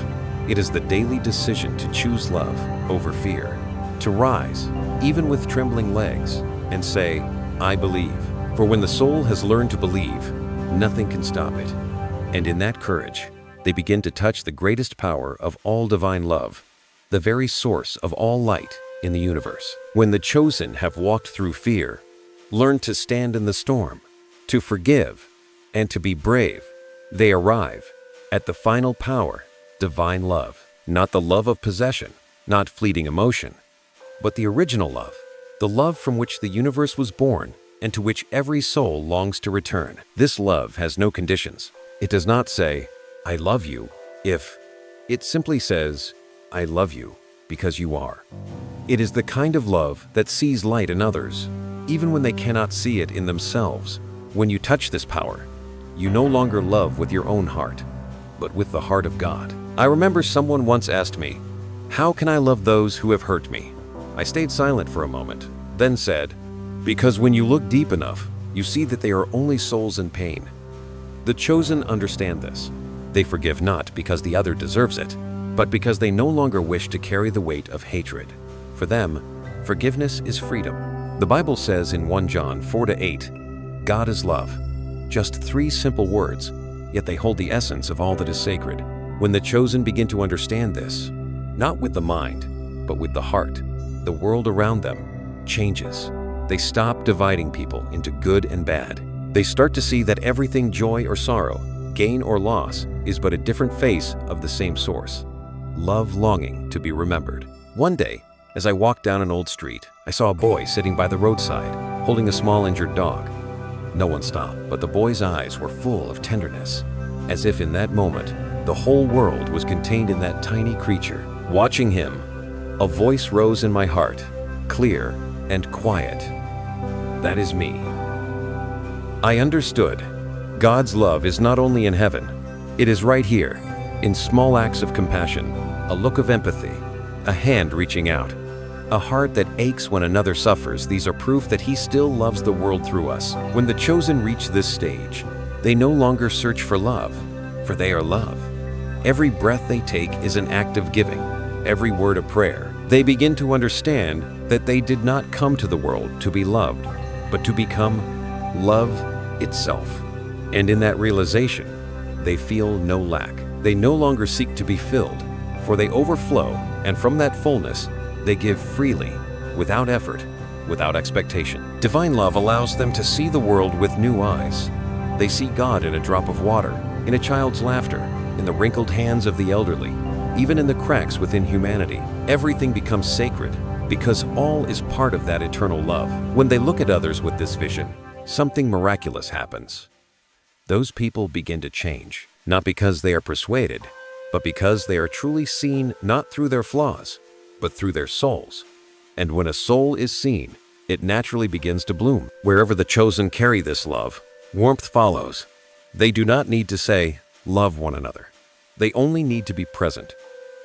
It is the daily decision to choose love over fear, to rise, even with trembling legs, and say, "I believe." For when the soul has learned to believe, nothing can stop it. And in that courage, they begin to touch the greatest power of all divine love, the very source of all light in the universe. When the chosen have walked through fear, learned to stand in the storm, to forgive, and to be brave, they arrive at the final power, divine love. Not the love of possession, not fleeting emotion, but the original love, the love from which the universe was born and to which every soul longs to return. This love has no conditions. It does not say, "I love you," it simply says, "I love you because you are." It is the kind of love that sees light in others, even when they cannot see it in themselves. When you touch this power, you no longer love with your own heart, but with the heart of God. I remember someone once asked me, "How can I love those who have hurt me?" I stayed silent for a moment, then said, "Because when you look deep enough, you see that they are only souls in pain." The chosen understand this. They forgive not because the other deserves it, but because they no longer wish to carry the weight of hatred. For them, forgiveness is freedom. The Bible says in 1 John 4-8, God is love. Just 3 simple words, yet they hold the essence of all that is sacred. When the chosen begin to understand this, not with the mind, but with the heart, the world around them changes. They stop dividing people into good and bad. They start to see that everything joy or sorrow, gain or loss, is but a different face of the same source. Love longing to be remembered. One day, as I walked down an old street, I saw a boy sitting by the roadside, holding a small injured dog. No one stopped, but the boy's eyes were full of tenderness, as if in that moment, the whole world was contained in that tiny creature. Watching him, a voice rose in my heart, clear and quiet. That is me. I understood. God's love is not only in heaven, it is right here, in small acts of compassion, a look of empathy, a hand reaching out, a heart that aches when another suffers. These are proof that He still loves the world through us. When the chosen reach this stage, they no longer search for love, for they are love. Every breath they take is an act of giving, every word a prayer. They begin to understand that they did not come to the world to be loved, but to become love itself. And in that realization, they feel no lack. They no longer seek to be filled, for they overflow, and from that fullness, they give freely, without effort, without expectation. Divine love allows them to see the world with new eyes. They see God in a drop of water, in a child's laughter, in the wrinkled hands of the elderly, even in the cracks within humanity. Everything becomes sacred because all is part of that eternal love. When they look at others with this vision, something miraculous happens. Those people begin to change, not because they are persuaded, but because they are truly seen not through their flaws, but through their souls. And when a soul is seen, it naturally begins to bloom. Wherever the chosen carry this love, warmth follows. They do not need to say, love one another. They only need to be present.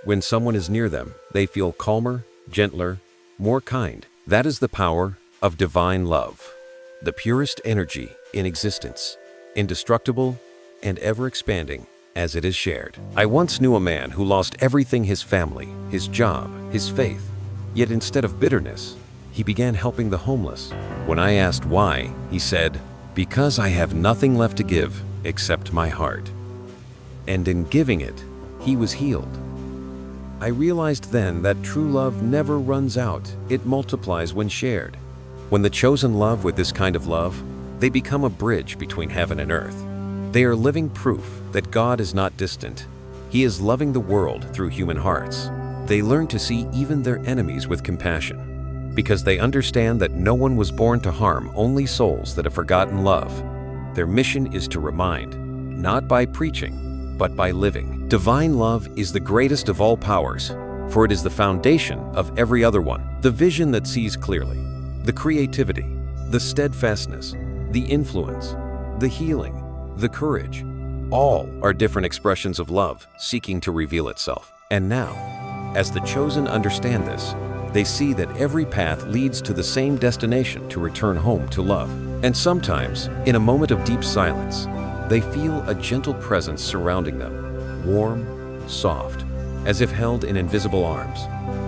When someone is near them, they feel calmer, gentler, more kind. That is the power of divine love, the purest energy in existence, indestructible and ever-expanding as it is shared. I once knew a man who lost everything: his family, his job, his faith. Yet instead of bitterness, he began helping the homeless. When I asked why, he said, "Because I have nothing left to give except my heart." And in giving it, he was healed. I realized then that true love never runs out. It multiplies when shared. When the chosen love with this kind of love, they become a bridge between heaven and earth. They are living proof that God is not distant. He is loving the world through human hearts. They learn to see even their enemies with compassion, because they understand that no one was born to harm, only souls that have forgotten love. Their mission is to remind, not by preaching, but by living. Divine love is the greatest of all powers, for it is the foundation of every other one. The vision that sees clearly, the creativity, the steadfastness, the influence, the healing, the courage, all are different expressions of love seeking to reveal itself. And now, as the chosen understand this, they see that every path leads to the same destination, to return home to love. And sometimes, in a moment of deep silence, they feel a gentle presence surrounding them, warm, soft, as if held in invisible arms.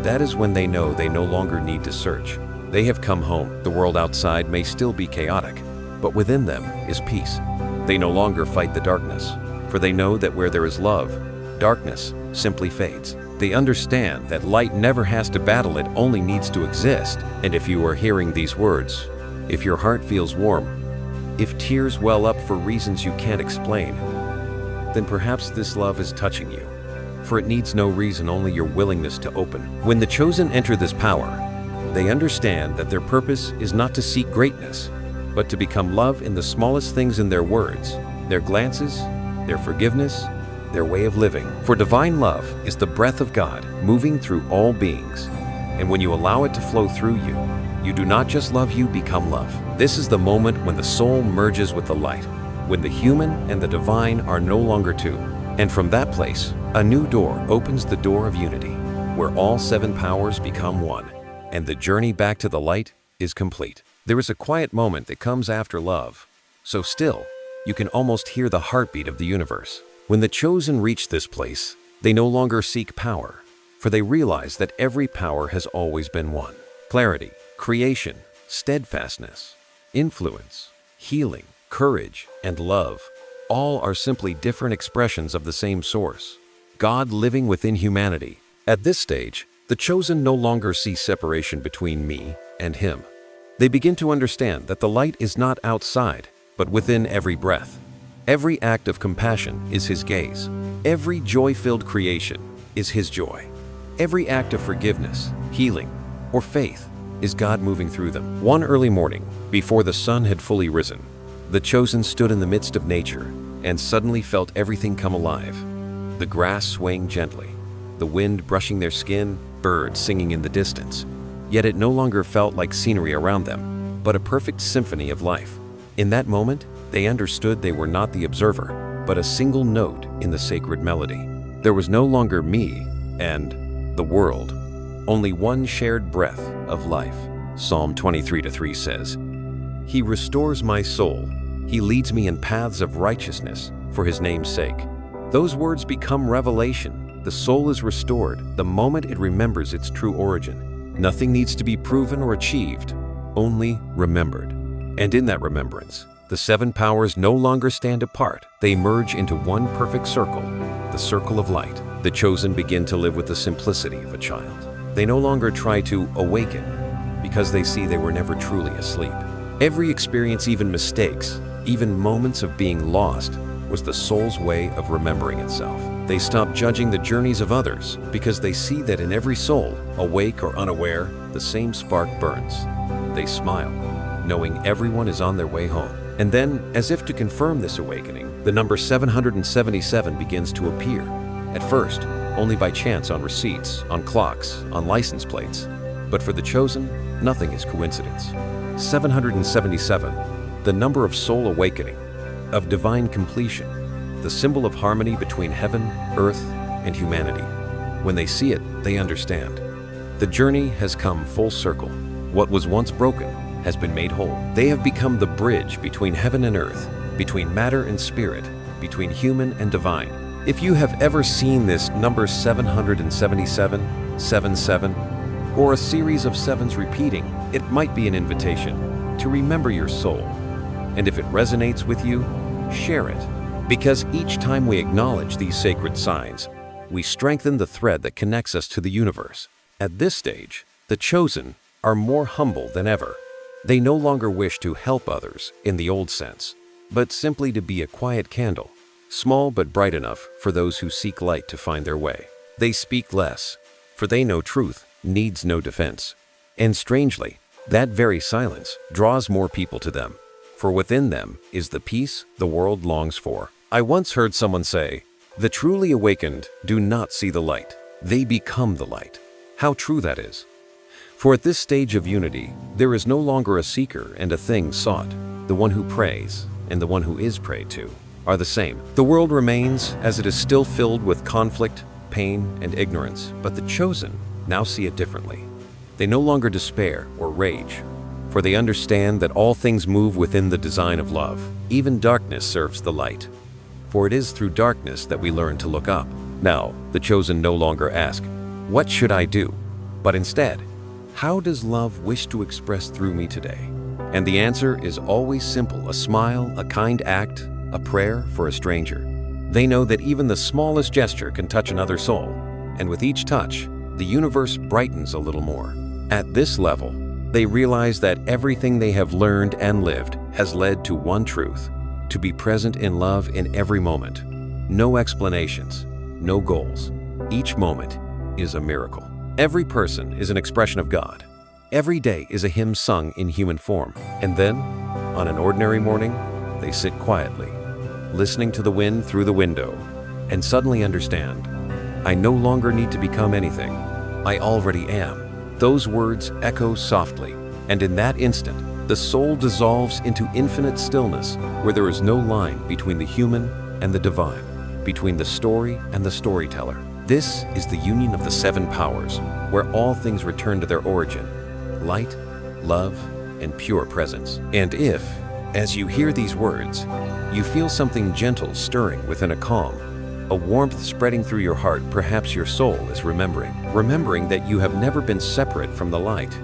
That is when they know they no longer need to search. They have come home. The world outside may still be chaotic, but within them is peace. They no longer fight the darkness, for they know that where there is love, darkness simply fades. They understand that light never has to battle, it only needs to exist. And if you are hearing these words, if your heart feels warm, if tears well up for reasons you can't explain, then perhaps this love is touching you, for it needs no reason, only your willingness to open. When the chosen enter this power, they understand that their purpose is not to seek greatness, but to become love in the smallest things, in their words, their glances, their forgiveness, their way of living. For divine love is the breath of God moving through all beings. And when you allow it to flow through you, you do not just love, you become love. This is the moment when the soul merges with the light, when the human and the divine are no longer two. And from that place, a new door opens, the door of unity, where all 7 powers become one, and the journey back to the light is complete. There is a quiet moment that comes after love, so still, you can almost hear the heartbeat of the universe. When the chosen reach this place, They no longer seek power, for they realize that every power has always been one. Clarity, creation, steadfastness, influence, healing, courage, and love, all are simply different expressions of the same source, God living within humanity. At this stage, the chosen no longer see separation between me and him. They begin to understand that the light is not outside, but within every breath. Every act of compassion is his gaze. Every joy-filled creation is his joy. Every act of forgiveness, healing, or faith is God moving through them. One early morning, before the sun had fully risen, the chosen stood in the midst of nature and suddenly felt everything come alive. The grass swaying gently, the wind brushing their skin, birds singing in the distance. Yet it no longer felt like scenery around them, but a perfect symphony of life. In that moment, they understood they were not the observer, but a single note in the sacred melody. There was no longer me and the world, only one shared breath of life. Psalm 23:3 says, "He restores my soul. He leads me in paths of righteousness for his name's sake." Those words become revelation. The soul is restored the moment it remembers its true origin. Nothing needs to be proven or achieved, only remembered. And in that remembrance, the seven powers no longer stand apart. They merge into one perfect circle, the circle of light. The chosen begin to live with the simplicity of a child. They no longer try to awaken because they see they were never truly asleep. Every experience, even mistakes, even moments of being lost, was the soul's way of remembering itself. They stop judging the journeys of others because they see that in every soul, awake or unaware, the same spark burns. They smile, knowing everyone is on their way home. And then, as if to confirm this awakening, the number 777 begins to appear. At first, only by chance on receipts, on clocks, on license plates. But for the chosen, nothing is coincidence. 777, the number of soul awakening, of divine completion, the symbol of harmony between heaven, earth, and humanity. When they see it, they understand. The journey has come full circle. What was once broken has been made whole. They have become the bridge between heaven and earth, between matter and spirit, between human and divine. If you have ever seen this number 777, 77, or a series of sevens repeating, it might be an invitation to remember your soul. And if it resonates with you, share it. Because each time we acknowledge these sacred signs, we strengthen the thread that connects us to the universe. At this stage, the chosen are more humble than ever. They no longer wish to help others in the old sense, but simply to be a quiet candle, small but bright enough for those who seek light to find their way. They speak less, for they know truth needs no defense. And strangely, that very silence draws more people to them, for within them is the peace the world longs for. I once heard someone say, "The truly awakened do not see the light, they become the light." How true that is. For at this stage of unity, there is no longer a seeker and a thing sought. The one who prays and the one who is prayed to are the same. The world remains as it is still filled with conflict, pain, and ignorance, but the chosen now see it differently. They no longer despair or rage, for they understand that all things move within the design of love. Even darkness serves the light, for it is through darkness that we learn to look up. Now, the chosen no longer ask, "What should I do?" but instead, "How does love wish to express through me today?" And the answer is always simple: a smile, a kind act, a prayer for a stranger. They know that even the smallest gesture can touch another soul, and with each touch, the universe brightens a little more. At this level, they realize that everything they have learned and lived has led to one truth: to be present in love in every moment. No explanations, no goals. Each moment is a miracle. Every person is an expression of God. Every day is a hymn sung in human form. And then, on an ordinary morning, they sit quietly, listening to the wind through the window, and suddenly understand, "I no longer need to become anything. I already am." Those words echo softly, and in that instant, the soul dissolves into infinite stillness, where there is no line between the human and the divine, between the story and the storyteller. This is the union of the seven powers, where all things return to their origin: light, love, and pure presence. And if, as you hear these words, you feel something gentle stirring within a calm, a warmth spreading through your heart. Perhaps your soul is remembering that you have never been separate from the light.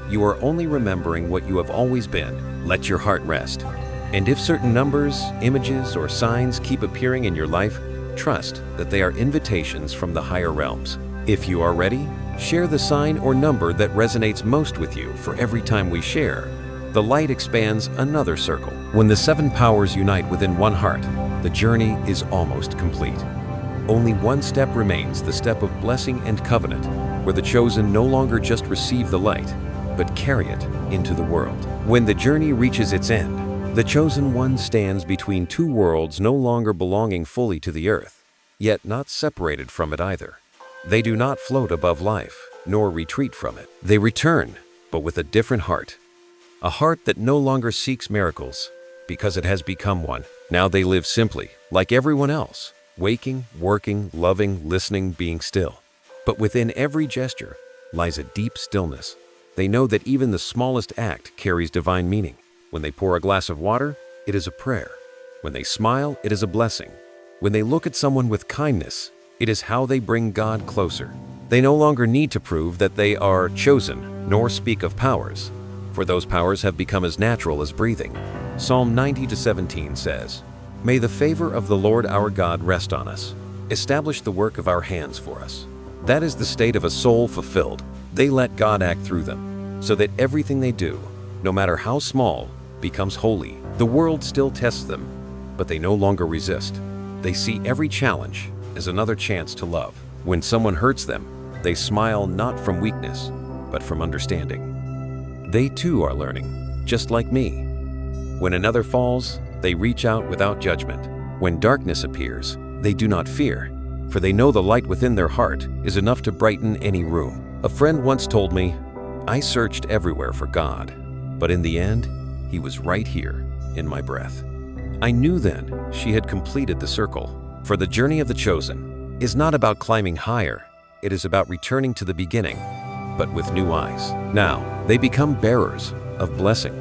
You are only remembering what you have always been. Let your heart rest. And if certain numbers, images, or signs keep appearing in your life, trust that they are invitations from the higher realms. If you are ready, share the sign or number that resonates most with you. For every time we share, the light expands another circle. When the 7 powers unite within one heart, the journey is almost complete. Only one step remains, the step of blessing and covenant, where the chosen no longer just receive the light, but carry it into the world. When the journey reaches its end, the chosen one stands between 2 worlds, no longer belonging fully to the earth, yet not separated from it either. They do not float above life, nor retreat from it. They return, but with a different heart. A heart that no longer seeks miracles, because it has become one. Now they live simply, like everyone else, waking, working, loving, listening, being still. But within every gesture lies a deep stillness. They know that even the smallest act carries divine meaning. When they pour a glass of water, it is a prayer. When they smile, it is a blessing. When they look at someone with kindness, it is how they bring God closer. They no longer need to prove that they are chosen, nor speak of powers, for those powers have become as natural as breathing. Psalm 90-17 says, "May the favor of the Lord our God rest on us. Establish the work of our hands for us." That is the state of a soul fulfilled. They let God act through them, so that everything they do, no matter how small, becomes holy. The world still tests them, but they no longer resist. They see every challenge as another chance to love. When someone hurts them, they smile not from weakness, but from understanding. They too are learning, just like me. When another falls, they reach out without judgment. When darkness appears, they do not fear, for they know the light within their heart is enough to brighten any room. A friend once told me, "I searched everywhere for God, but in the end, He was right here in my breath." I knew then she had completed the circle. For the journey of the chosen is not about climbing higher, it is about returning to the beginning, but with new eyes. Now, they become bearers of blessing.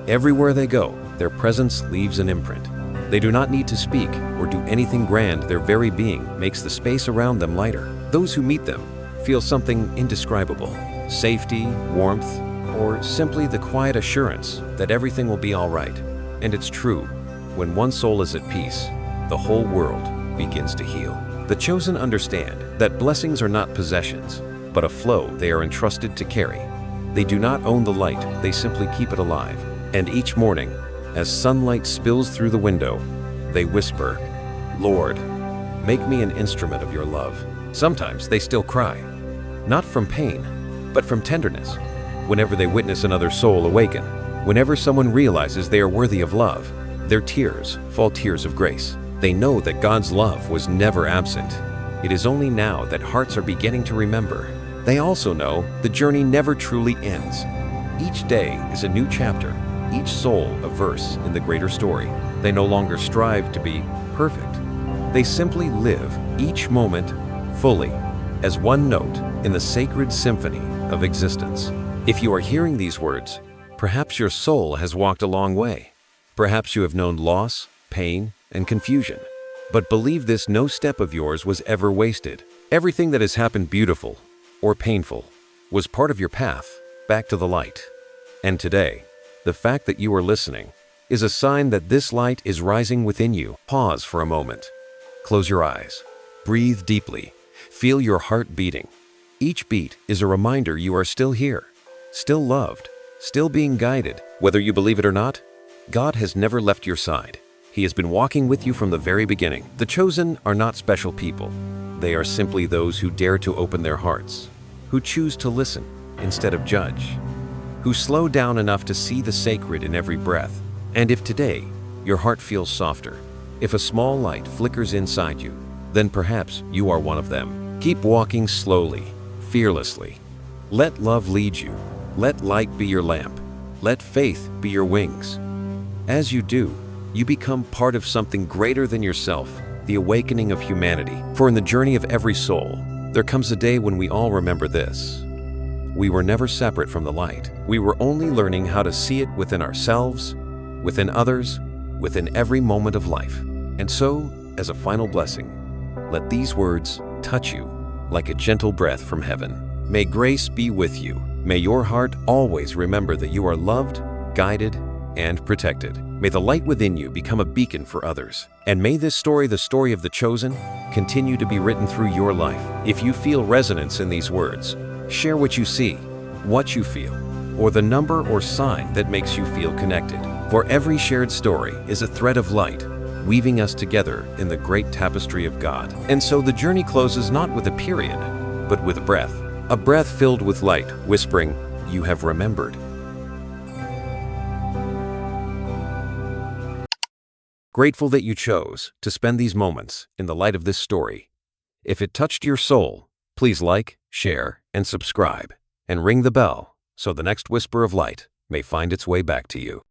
Everywhere they go, their presence leaves an imprint. They do not need to speak or do anything grand. Their very being makes the space around them lighter. Those who meet them feel something indescribable: safety, warmth, or simply the quiet assurance that everything will be all right. And it's true, when one soul is at peace, the whole world begins to heal. The chosen understand that blessings are not possessions, but a flow they are entrusted to carry. They do not own the light, they simply keep it alive. And each morning, as sunlight spills through the window, they whisper, "Lord, make me an instrument of your love." Sometimes they still cry, not from pain, but from tenderness. Whenever they witness another soul awaken, whenever someone realizes they are worthy of love, their tears fall tears of grace. They know that God's love was never absent. It is only now that hearts are beginning to remember. They also know the journey never truly ends. Each day is a new chapter, each soul a verse in the greater story. They no longer strive to be perfect. They simply live each moment fully, as one note in the sacred symphony of existence. If you are hearing these words, perhaps your soul has walked a long way. Perhaps you have known loss, pain, and confusion. But believe this, no step of yours was ever wasted. Everything that has happened, beautiful or painful, was part of your path back to the light. And today, the fact that you are listening is a sign that this light is rising within you. Pause for a moment. Close your eyes. Breathe deeply. Feel your heart beating. Each beat is a reminder you are still here, still loved, still being guided. Whether you believe it or not, God has never left your side. He has been walking with you from the very beginning. The chosen are not special people. They are simply those who dare to open their hearts, who choose to listen instead of judge, who slow down enough to see the sacred in every breath. And if today your heart feels softer, if a small light flickers inside you, then perhaps you are one of them. Keep walking slowly, fearlessly. Let love lead you. Let light be your lamp. Let faith be your wings. As you do, you become part of something greater than yourself, the awakening of humanity. For in the journey of every soul, there comes a day when we all remember this. We were never separate from the light. We were only learning how to see it within ourselves, within others, within every moment of life. And so, as a final blessing, let these words touch you like a gentle breath from heaven. May grace be with you. May your heart always remember that you are loved, guided, and protected. May the light within you become a beacon for others. And may this story, the story of the chosen, continue to be written through your life. If you feel resonance in these words, share what you see, what you feel, or the number or sign that makes you feel connected. For every shared story is a thread of light, weaving us together in the great tapestry of God. And so the journey closes not with a period, but with a breath filled with light, whispering, "You have remembered." Grateful that you chose to spend these moments in the light of this story. If it touched your soul, please like, share, and subscribe, and ring the bell so the next whisper of light may find its way back to you.